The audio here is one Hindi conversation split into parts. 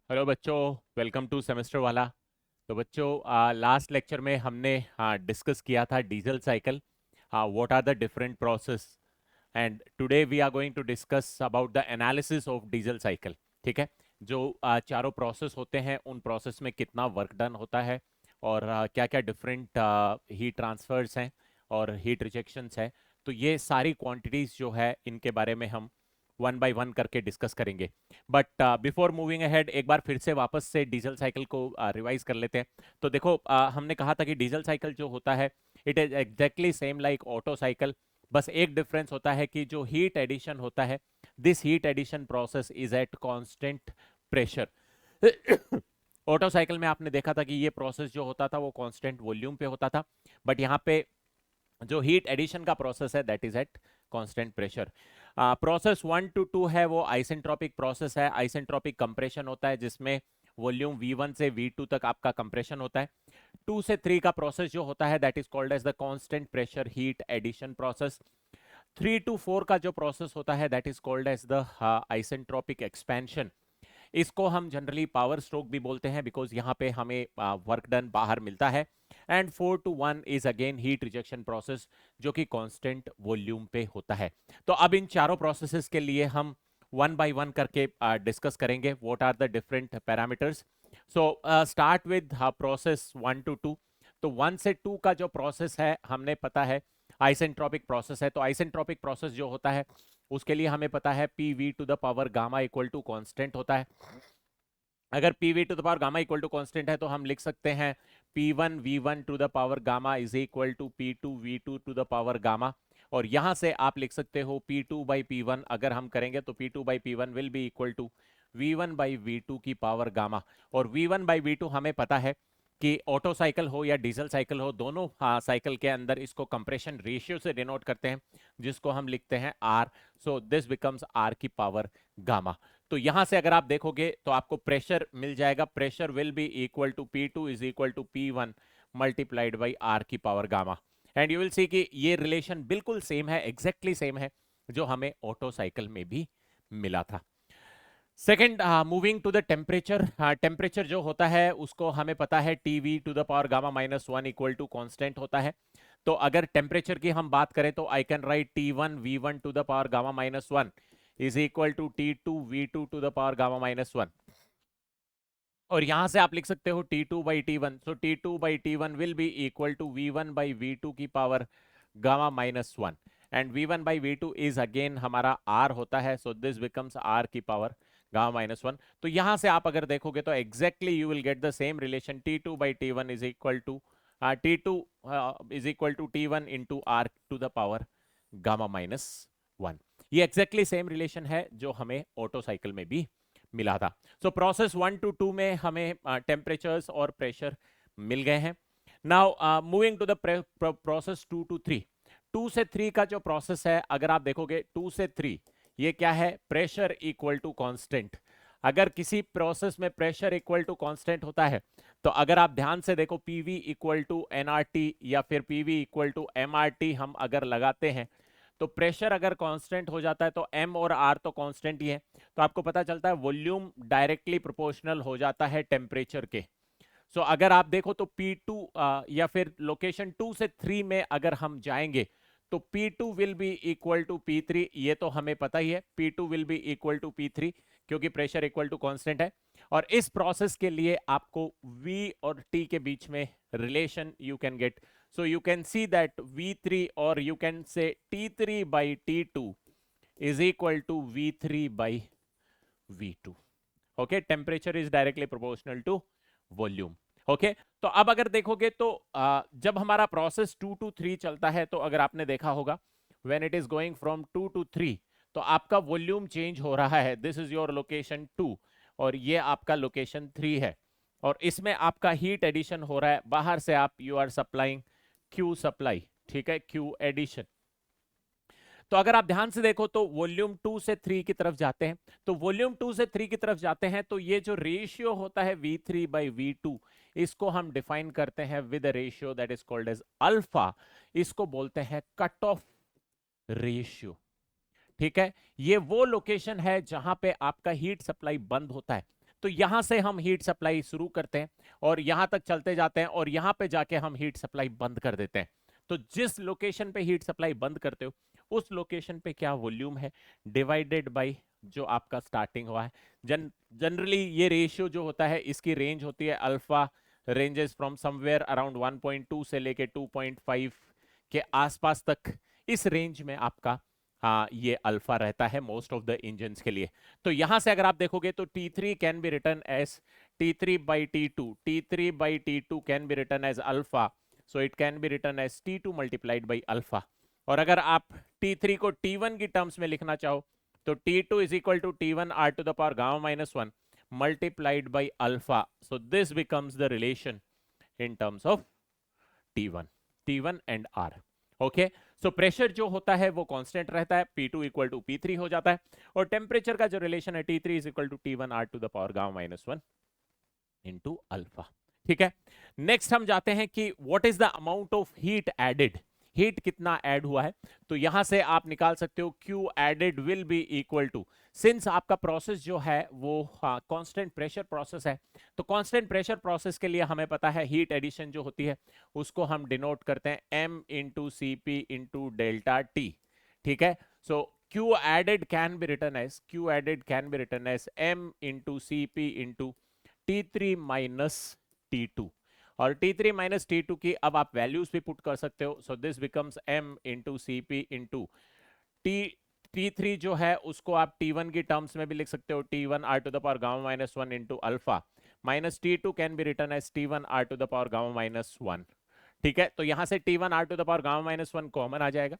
हेलो बच्चों, वेलकम टू सेमेस्टर वाला। तो बच्चों, लास्ट लेक्चर में हमने डिस्कस किया था diesel cycle, what are the different process, and today we are going to discuss about the analysis of diesel cycle. ठीक है। जो चारों प्रोसेस होते हैं उन प्रोसेस में कितना वर्क डन होता है और क्या क्या डिफरेंट हीट ट्रांसफर्स हैं और हीट रिजेक्शंस है। तो ये सारी क्वांटिटीज जो है इनके बारे में हम वन बाय वन करके डिस्कस करेंगे। बट बिफोर मूविंग अहेड एक बार फिर से वापस से डीजल साइकिल को रिवाइज कर लेते हैं। तो देखो, हमने कहा था कि डीजल साइकिल जो होता है it is exactly same like auto cycle. बस एक डिफरेंस होता है कि जो हीट एडिशन होता है, this heat addition process is at constant pressure. Otto cycle में आपने देखा था कि ये प्रोसेस जो होता था वो कांस्टेंट वॉल्यूम पे होता था, बट यहाँ पे जो हीट एडिशन का प्रोसेस है that is at constant pressure. Process 1 to 2 है वो आइसेंट्रोपिक प्रोसेस है। आइसेंट्रोपिक कंप्रेशन होता है जिसमें वॉल्यूम V1 से V2 तक आपका कंप्रेशन होता है। 2 से 3 का प्रोसेस जो होता है that is called as the constant pressure heat addition process. 3 to 4 का जो प्रोसेस होता है that is called as the isentropic expansion. इसको हम जनरली पावर स्ट्रोक भी बोलते हैं बिकॉज यहाँ पे हमें वर्क डन बाहर मिलता है। And 4 to 1 is again heat rejection process जो कि कांस्टेंट वॉल्यूम पे होता है। तो अब इन चारों प्रोसेसेस के लिए हम वन बाय वन करके डिस्कस करेंगे what are the different parameters. So start with process 1 to 2। तो 1 से 2 का जो प्रोसेस है हमने पता है आइसेंट्रोपिक प्रोसेस है। तो आइसेंट्रोपिक प्रोसेस जो होता है उसके लिए हमें पता है P V to the power gamma equal to constant होता है। अगर P V to the power gamma equal to constant है तो हम लिख सकते हैं P one V one to the power gamma is equal to P two V two to the power gamma. और यहां से आप लिख सकते हो P two by P one अगर हम करेंगे तो P two by P one will be equal to V one by V two की पावर गामा। और V one by V two हमें पता है कि ऑटो साइकिल हो या डीजल साइकिल हो दोनों साइकिल के अंदर इसको कंप्रेशन रेशियो से डिनोट करते हैं जिसको हम लिखते हैं R. So this becomes R की पावर गामा। तो यहां से अगर आप देखोगे तो आपको प्रेशर मिल जाएगा। Pressure will be equal to P two is equal to P one multiplied by R की power gamma. And you will see कि ये रिलेशन बिल्कुल सेम है, एग्जैक्टली सेम है जो हमें ऑटो साइकिल में भी मिला था। Second, moving to the temperature. Temperature जो होता है उसको हमें पता है T V to the power gamma minus one equal to constant होता है। तो अगर टेम्परेचर की हम बात करें तो I can write T one V one to the power gamma minus one is equal to T two V two to the power gamma minus one. और यहां से आप लिख सकते हो T two by T one. So T two by T one will be equal to V one by V two की power gamma minus one. And V one by V two is again हमारा आर होता है। सो दिस बिकम्स आर की पावर गामा माइनस वन। तो यहां से आप अगर देखोगे तो exactly you will get the same relation T two by T one is equal to T two is equal to T one into R to the power gamma minus one. ये एग्जैक्टली सेम रिलेशन है जो हमें ऑटो साइकिल में भी मिला था। सो प्रोसेस 1 to 2 में हमें टेम्परेचर्स और प्रेशर मिल गए हैं। Now moving to the process 2 to 3। 2 से 3 का जो प्रोसेस है अगर आप देखोगे 2 से 3 ये क्या है, प्रेशर इक्वल टू कांस्टेंट। अगर किसी प्रोसेस में प्रेशर इक्वल टू कांस्टेंट होता है तो अगर आप ध्यान से देखो पीवी इक्वल टू एनआरटी या फिर पीवी इक्वल टू एमआरटी हम अगर लगाते हैं तो प्रेशर अगर कांस्टेंट हो जाता है तो एम और आर तो कांस्टेंट ही है। तो आपको पता चलता है वॉल्यूम डायरेक्टली प्रोपोर्शनल हो जाता है टेम्परेचर के। सो अगर आप देखो तो P2 या फिर लोकेशन 2 से 3 में अगर हम जाएंगे तो P2 will be equal to P3। ये तो हमें पता ही है P2 will be equal to P3 क्योंकि प्रेशर इक्वल टू कांस्टेंट है। और इस प्रोसेस के लिए आपको V और T के बीच में relation you can get. So you can see that V3 or you can say T3 by T2 is equal to V3 by V2. Okay, temperature is directly proportional to volume. Okay, तो अब अगर देखोगे तो जब हमारा प्रोसेस 2 to 3 चलता है तो अगर आपने देखा होगा when it is going from 2 to 3 तो आपका वॉल्यूम चेंज हो रहा है। दिस इज योर लोकेशन 2 और ये आपका लोकेशन 3 है और इसमें आपका हीट एडिशन हो रहा है। बाहर से आप you are supplying Q supply, ठीक है, क्यू एडिशन। तो अगर आप ध्यान से देखो तो वॉल्यूम 2 से 3 की तरफ जाते हैं। तो वॉल्यूम 2 से 3 की तरफ जाते हैं तो ये जो रेशियो होता है V3 बाई V2 इसको हम डिफाइन करते हैं with ratio that is called as alpha. इसको बोलते हैं कट ऑफ रेशियो। ठीक है, ये वो लोकेशन है जहां पे आपका हीट सप्लाई बंद होता है। तो यहां से हम हीट सप्लाई शुरू करते हैं और यहां तक चलते जाते हैं और यहां पे जाके हम हीट सप्लाई बंद कर देते हैं। तो जिस लोकेशन पे हीट सप्लाई बंद करते हो उस लोकेशन पे क्या वॉल्यूम है डिवाइडेड बाय जो आपका स्टार्टिंग हुआ है। जनरली ये रेशियो जो होता है इसकी रेंज होती है alpha ranges from somewhere around 1.2 से लेके 2.5 के आसपास तक। इस रेंज में आपका ये अल्फा रहता है मोस्ट ऑफ द इंजन्स के लिए। तो यहां से अगर आप देखोगे तो T3 can be written as T3 by T2, T3 by T2 can be written as alpha, so it can be written as T2 multiplied by alpha. और अगर आप T3 को T1 की टर्म्स में लिखना चाहो तो T2 is equal to T1 R to the power gamma minus 1 multiplied by alpha. So this becomes the relation in terms of T1 and R. Okay, so pressure जो होता है वो कांस्टेंट रहता है, P2 इक्वल टू P3 हो जाता है और टेम्परेचर का जो रिलेशन है T3 is equal to T1 R to the power gamma minus 1 into alpha. ठीक है, नेक्स्ट हम जाते हैं कि what is the amount of heat added, heat कितना ऐड हुआ है। तो यहां से आप निकाल सकते हो Q added will be equal to, since आपका प्रोसेस जो है वो कांस्टेंट प्रेशर प्रोसेस है, तो कांस्टेंट प्रेशर प्रोसेस के लिए हमें पता है हीट एडिशन जो होती है उसको हम डिनोट करते हैं M into C P into delta T. ठीक है, so Q added can be written as M into C P into T3 minus T2 और T3 माइनस T2 की अब आप वैल्यूज भी पुट कर सकते हो। So this becomes M into C P into T3 जो है उसको आप T1 की टर्म्स में भी लिख सकते हो, T1 R to the power gamma minus 1 into alpha minus T2 can be written as T1 R to the power gamma minus 1। ठीक है, तो यहां से T1 R to the power gamma minus 1 common आ जाएगा।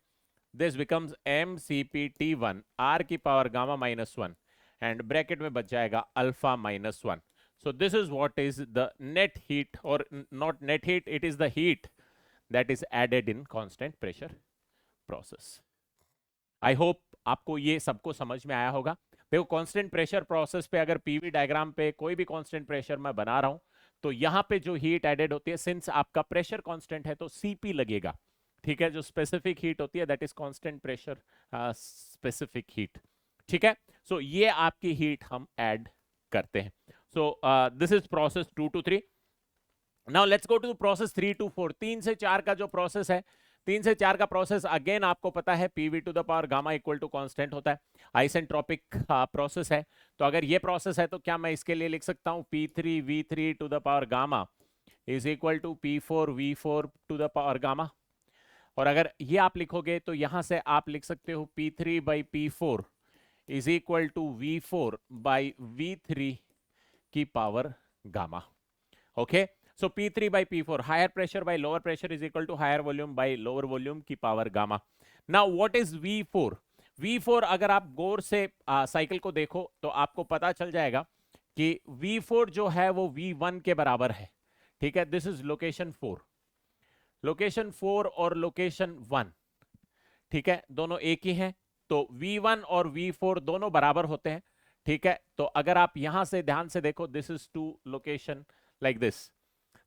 This becomes M CP T1 R की power gamma minus 1 and bracket में बच जाएगा alpha minus 1। So this is what is the net heat, or not net heat, it is the heat that is added in constant pressure process. I hope आपको ये सबको समझ में आया होगा। देखो कांस्टेंट प्रेशर प्रोसेस पे अगर पीवी डायग्राम पे कोई भी कांस्टेंट प्रेशर मैं बना रहा हूं तो यहाँ पे जो हीट एडेड होती है, सिंस आपका प्रेशर कांस्टेंट है तो सीपी लगेगा। ठीक है, जो स्पेसिफिक हीट होती है that is constant pressure specific heat. ठीक है, सो ये आपकी हीट हम ऐड करते हैं। So this is process 2 to 3. Now let's go to process 3 to 4. 3 से 4 का जो प्रोसेस है, 3 से 4 का प्रोसेस अगेन आपको पता है PV to the power gamma equal to constant होता है, आइसेंट्रोपिक प्रोसेस है। तो अगर ये प्रोसेस है तो क्या मैं इसके लिए लिख सकता हूं P3 V3 to the power gamma is equal to P4 V4 to the power gamma. और अगर ये आप लिखोगे तो यहां से आप लिख सकते हो P3 by P4 is equal to V4 by V3 की power gamma. Okay, so P3 by P4 higher pressure by lower pressure is equal to higher volume by lower volume की power gamma. Now what is V4? V4 अगर आप गौर से साइकिल को देखो तो आपको पता चल जाएगा कि V4 जो है वो V1 के बराबर है। ठीक है, दिस इज लोकेशन 4, लोकेशन 4 और लोकेशन 1। ठीक है, दोनों एक ही हैं, तो V1 और V4 दोनों बराबर होते हैं। ठीक है, तो अगर आप यहां से ध्यान से देखो this is to location like this,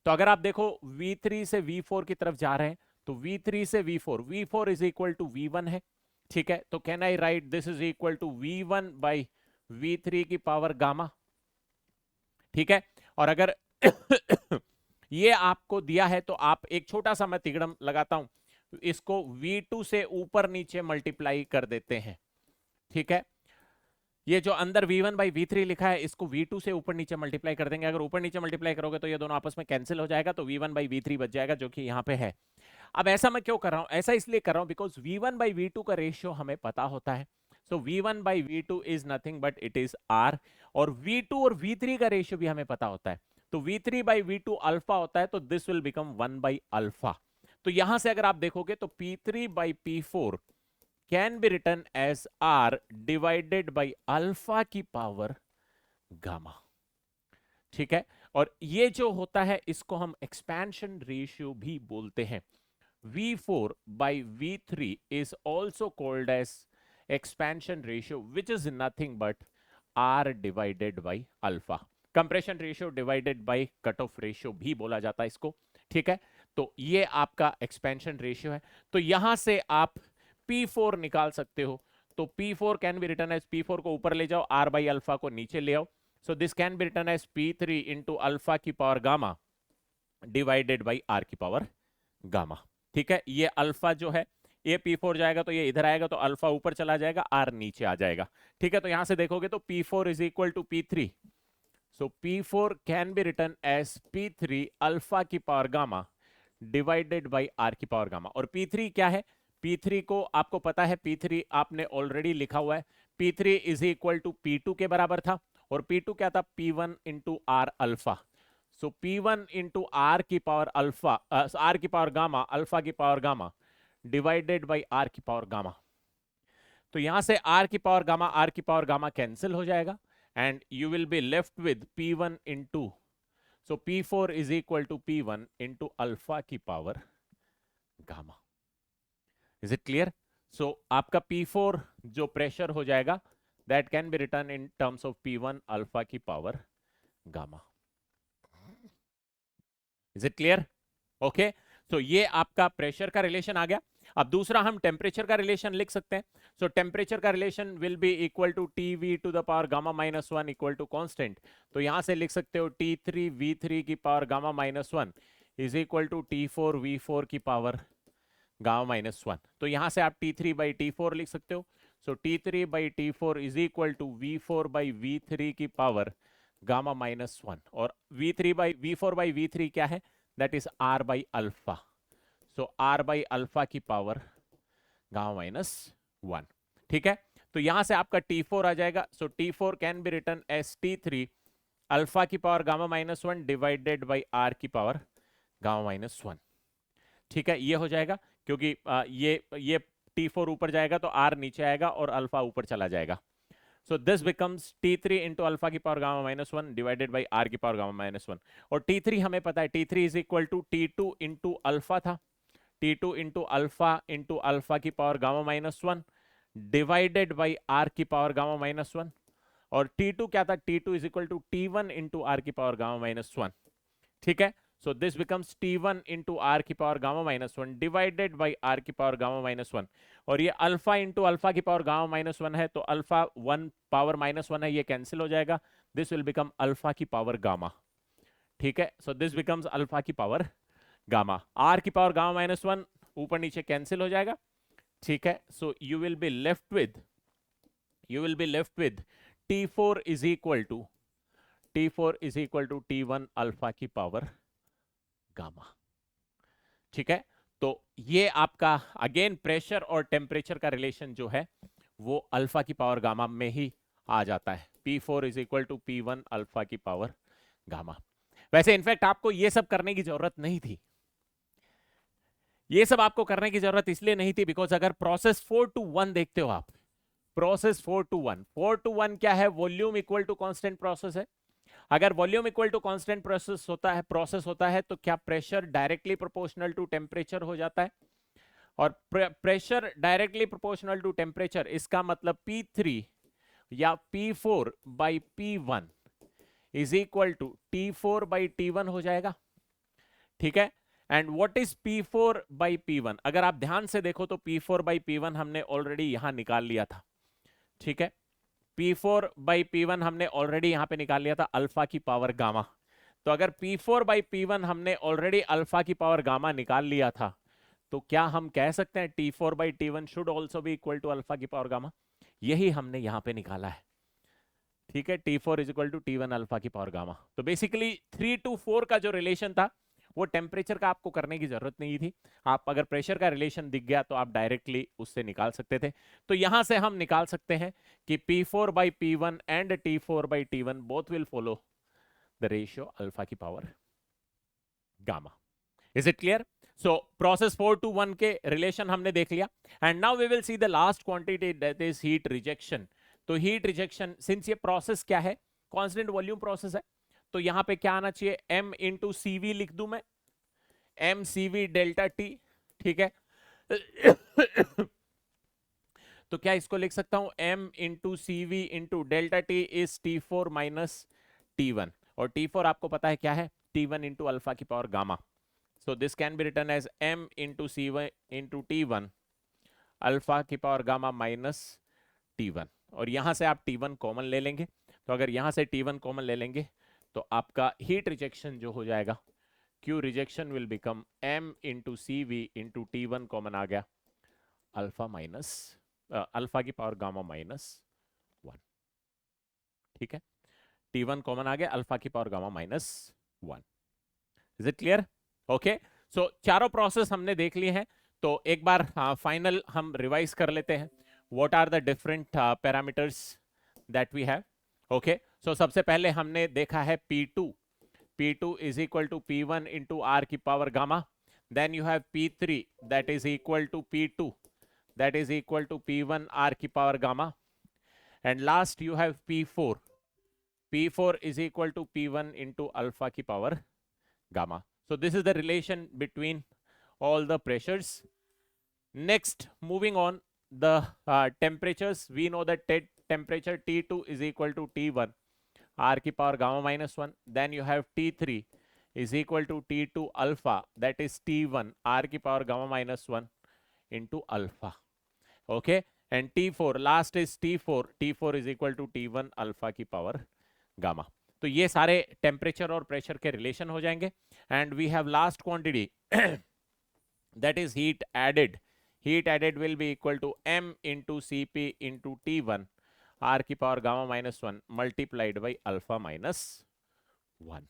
तो अगर आप देखो V3 से V4 की तरफ जा रहे हैं तो V3 से V4 is equal to V1 है। ठीक है, तो can I write this is equal to V1 by V3 की पावर गामा। ठीक है, और अगर ये आपको दिया है तो आप एक छोटा सा मैं तिगड़म लगाता हूं, इसको V2 से ऊपर नीचे मल्टीप्लाई कर देते हैं। ठीक है, ये जो अंदर V1 बाई V3 लिखा है इसको V2 से ऊपर नीचे मल्टीप्लाई कर देंगे। अगर ऊपर नीचे मल्टीप्लाई करोगे तो ये दोनों आपस में कैंसिल हो जाएगा, तो V1 बाई V3 बच जाएगा जो कि यहाँ पे है। अब ऐसा मैं क्यों कर रहा हूं? ऐसा इसलिए कर रहा हूं बिकॉज V1 बाई V2 का रेशियो हमें पता होता है। सो V1 by V2 is nothing but it is R, और V2 और V3 का रेशियो भी हमें पता होता है। तो V3 बाई V2 अल्फा होता है, तो this will become 1 by alpha. तो यहां से अगर आप देखोगे तो P3 by P4 can be written as R divided by alpha की पावर गामा। ठीक है, और ये जो होता है इसको हम एक्सपेंशन रेशियो भी बोलते हैं। V4 by V3 is also called as expansion ratio, which is nothing but R divided by alpha. Compression ratio divided by cut off ratio भी बोला जाता है इसको। ठीक है, तो ये आपका एक्सपेंशन रेशियो है। तो यहां से आप P4 निकाल सकते हो, तो P4 can be written as, P4 को ऊपर ले जाओ, R बाई अल्फा को नीचे ले आओ, So this can be written as P3 into alpha की power gamma divided by R की पावर गामा। ठीक है, ये अल्फा जो है ये P4 जाएगा तो ये इधर आएगा तो अल्फा ऊपर चला जाएगा, आर नीचे आ जाएगा। ठीक है, तो यहां से देखोगे तो P4 is equal to P3, so P4 can be written as P3 alpha की power gamma divided by R की पावर गामा। और P3 क्या है? P3 को आपको पता है, P3 आपने ऑलरेडी लिखा हुआ है, P3 is equal to P2 के बराबर था, और P2 क्या था? P1 into R alpha. So P1 into R की पावर अल्फा, आर की पावर गामा, अल्फा की power gamma divided by R की पावर गामा। तो यहां से आर की पावर गामा, आर की पावर गामा कैंसिल हो जाएगा, and you will be left with P1 into, so P4 is equal to P1 into alpha की power gamma. Is it clear? So आपका P4 जो प्रेशर हो जाएगा that can be return in terms of P1 alpha की power gamma. Is it clear? Okay, तो ये आपका प्रेशर का रिलेशन आ गया। अब दूसरा हम टेम्परेचर का रिलेशन लिख सकते हैं। सो टेम्परेचर का relation will be equal to TV to the power gamma minus one equal to constant. तो यहां से लिख सकते हो T3 V3 की power gamma minus one is equal to T4 V4 की पावर गामा माइनस वन। तो यहां से आप T3 बाई T4 लिख सकते हो। So T3 by T4 is equal to V4 by V3 की पावर गामा माइनस वन, और V4 बाई V3 क्या है? That is R by alpha. So R by alpha की पावर गामा माइनस वन। ठीक है, तो यहां से आपका T4 आ जाएगा। So T4 can be written as T3 alpha की power gamma minus one divided by R की पावर गामा माइनस वन। ठीक है, ये हो जाएगा, क्योंकि ये T4 ऊपर जाएगा तो R नीचे आएगा और अल्फा ऊपर चला जाएगा। So this becomes T3 into alpha की power gamma minus one divided by R की पावर गामा माइनस वन। और T3 हमें पता है, T3 is equal to T2 into alpha था, T2 इंटू अल्फा की power gamma minus one divided by R की पावर गामा माइनस वन। और T2 क्या था? T2 is equal to T1 into R की पावर गामा माइनस वन। ठीक है, so this becomes T1 into r की power gamma minus one divided by r की पावर गामा माइनस वन। और ये अल्फा इंटू अल्फा की पावर गामा माइनस वन है, तो alpha one power minus one है, ये कैंसिल हो जाएगा। दिस विल बिकम अल्फा की पावर गामा। ठीक है, सो दिस बिकम्स अल्फा की पावर गामा। r की पावर गामा माइनस वन ऊपर नीचे कैंसिल हो जाएगा। ठीक है, so you will be left with T4 is equal to T1 alpha की पावर गामा। ठीक है, तो ये आपका अगेन प्रेशर और टेम्परेचर का रिलेशन जो है वो अल्फा की पावर गामा में ही आ जाता है। P4 is equal to P1 alpha की पावर गामा। वैसे इनफैक्ट आपको ये सब करने की जरूरत नहीं थी, ये सब आपको करने की जरूरत इसलिए नहीं थी बिकॉज अगर प्रोसेस 4 to 1 देखते हो आप, प्रोसेस 4 to 1 क्या है? Volume equal to constant process है। अगर volume equal to constant process होता है तो क्या pressure directly proportional to temperature हो जाता है? और pressure directly proportional to temperature, इसका मतलब P3 या P4 by P1 is equal to T4 by T1 हो जाएगा। ठीक है, and what is P4 by P1? अगर आप ध्यान से देखो तो P4 बाई P1 हमने ऑलरेडी यहां निकाल लिया था। ठीक है, P4 बाई P1 हमने ऑलरेडी यहां पे निकाल लिया था अल्फा की पावर गामा। तो अगर P4 बाई P1 हमने ऑलरेडी अल्फा की पावर गामा निकाल लिया था, तो क्या हम कह सकते हैं T4 by T1 should also be equal to alpha की पावर गामा? यही हमने यहां पे निकाला है। ठीक है, T4 is equal to T1 alpha की पावर गामा। तो बेसिकली 3 to 4 का जो रिलेशन था वो टेम्परेचर का आपको करने की जरूरत नहीं थी। आप अगर प्रेशर का रिलेशन दिख गया तो आप डायरेक्टली उससे निकाल सकते थे। तो यहां से हम निकाल सकते हैं कि P4 by P1 and T4 by T1 both will follow the ratio alpha की power gamma. Is it clear? So process 4 to 1 के रिलेशन हमने देख लिया, and now we will see the last quantity that is heat rejection. तो हीट रिजेक्शन, सिंस ये प्रोसेस क्या है? कांस्टेंट वॉल्यूम प्रोसेस है, तो यहां पे क्या आना चाहिए? m इंटू CV लिख दूं मैं, m CV डेल्टा T। ठीक है तो क्या इसको लिख सकता हूं? m into CV into delta T is T4 minus T1, और T4 आपको पता है क्या है? T1 इंटू अल्फा की power gamma. So this can be written as m into CV into T1 alpha की पावर गामा माइनस T1, और यहां से आप T1 कॉमन ले लेंगे तो अगर यहां से T1 कॉमन ले लेंगे तो आपका हीट रिजेक्शन जो हो जाएगा, Q rejection will become M into CV into T1 common आ गया, अल्फा माइनस अल्फा की पावर गामा माइनस 1। ठीक है, T1 कॉमन आ गया, अल्फा की power gamma minus 1। Is it clear? Okay, so चारों प्रोसेस हमने देख लिए हैं। तो एक बार फाइनल हम रिवाइज कर लेते हैं। What are the different parameters that we have? Okay, so सबसे पहले हमने देखा है P2 is equal to P1 into R की power gamma. Then you have P3 that is equal to P2 that is equal to P1 R की power gamma. And last you have P4. P4 is equal to P1 into alpha की power gamma. So this is the relation between all the pressures. Next, moving on, the temperatures. We know that temperature T2 is equal to T1 R की power gamma minus 1. Then you have T3 is equal to T2 alpha, that is T1 R की power gamma minus 1 into alpha. Okay, and T4 last is T4 is equal to T1 alpha की power gamma. तो ये सारे टेम्परेचर और प्रेशर के रिलेशन हो जाएंगे. And we have last quantity that is heat added. Heat added will be equal to M into CP into T1 R की power gamma minus 1 multiplied by alpha minus 1.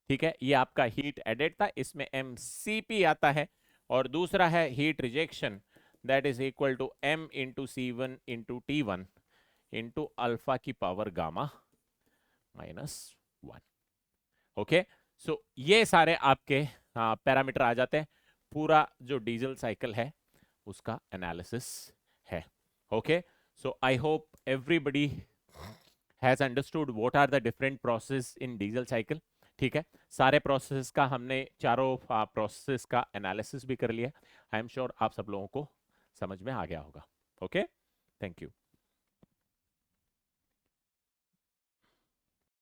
ठीक है, ये आपका हीट एडेड था, इसमें MCP आता है. और दूसरा है heat rejection, that is equal to M into C1 into T1 into alpha की power gamma minus 1. Okay, so ये सारे आपके पैरामीटर आ जाते हैं. पूरा जो डीजल साइकिल है उसका एनालिसिस है. Okay, so I hope everybody has understood what are the different process in diesel cycle. ठीक है, सारे प्रोसेस का हमने चारों प्रोसेस का एनालिसिस भी कर लिया. आई एम श्योर आप सब लोगों को समझ में आ गया होगा. Okay, thank you.